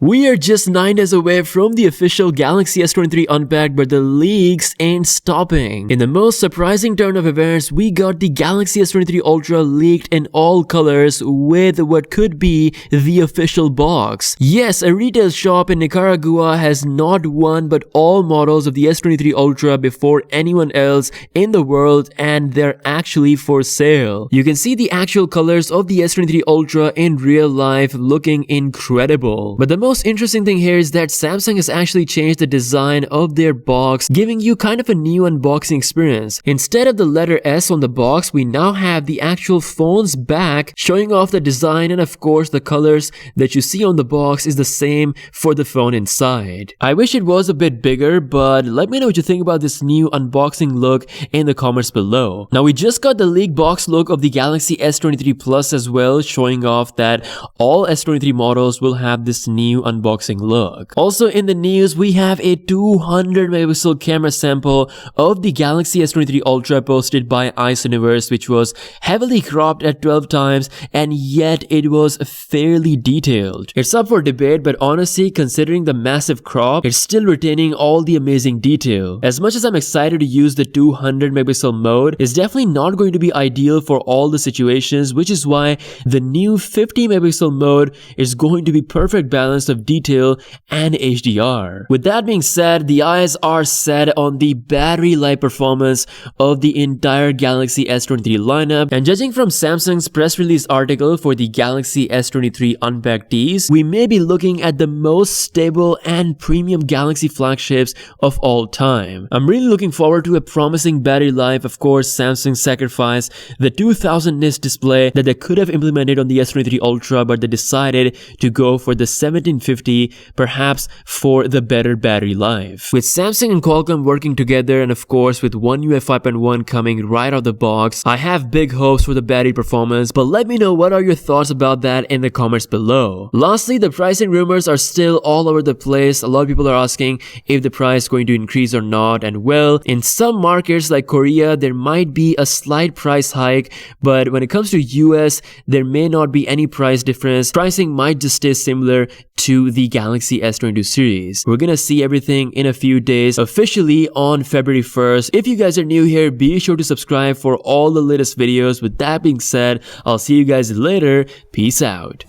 We are just 9 days away from the official Galaxy S23 Unpacked, but the leaks ain't stopping. In the most surprising turn of events, we got the Galaxy S23 Ultra leaked in all colors with what could be the official box. Yes, a retail shop in Nicaragua has not one but all models of the S23 Ultra before anyone else in the world, and they're actually for sale. You can see the actual colors of the S23 Ultra in real life looking incredible. But the most interesting thing here is that Samsung has actually changed the design of their box, giving you kind of a new unboxing experience. Instead of the letter S on the box, we now have the actual phone's back showing off the design, and of course the colors that you see on the box is the same for the phone inside. I wish it was a bit bigger, but let me know what you think about this new unboxing look in the comments below. Now we just got the leaked box look of the Galaxy S23 Plus as well, showing off that all S23 models will have this new unboxing look. Also in the news, we have a 200 megapixel camera sample of the Galaxy S23 Ultra posted by Ice Universe, which was heavily cropped at 12 times, and yet it was fairly detailed. It's up for debate, but honestly, considering the massive crop, it's still retaining all the amazing detail. As much as I'm excited to use the 200 megapixel mode, it's definitely not going to be ideal for all the situations, which is why the new 50 megapixel mode is going to be perfect balance of detail and HDR. With that being said, the eyes are set on the battery life performance of the entire Galaxy S23 lineup, and judging from Samsung's press release article for the Galaxy S23 Unpacked tease, we may be looking at the most stable and premium Galaxy flagships of all time. I'm really looking forward to a promising battery life. Of course, Samsung sacrificed the 2000 nits display that they could have implemented on the S23 Ultra, but they decided to go for the 1750, perhaps for the better battery life. With Samsung and Qualcomm working together, and of course with One UI 5.1 coming right out the box, I have big hopes for the battery performance, but let me know what are your thoughts about that in the comments below. Lastly, the pricing rumors are still all over the place. A lot of people are asking if the price is going to increase or not, and well, in some markets like Korea, there might be a slight price hike, but when it comes to US, there may not be any price difference. Pricing might just stay similar to the Galaxy S22 series. We're gonna see everything in a few days, officially on February 1st. If you guys are new here, be sure to subscribe for all the latest videos. With that being said, I'll see you guys later. Peace out.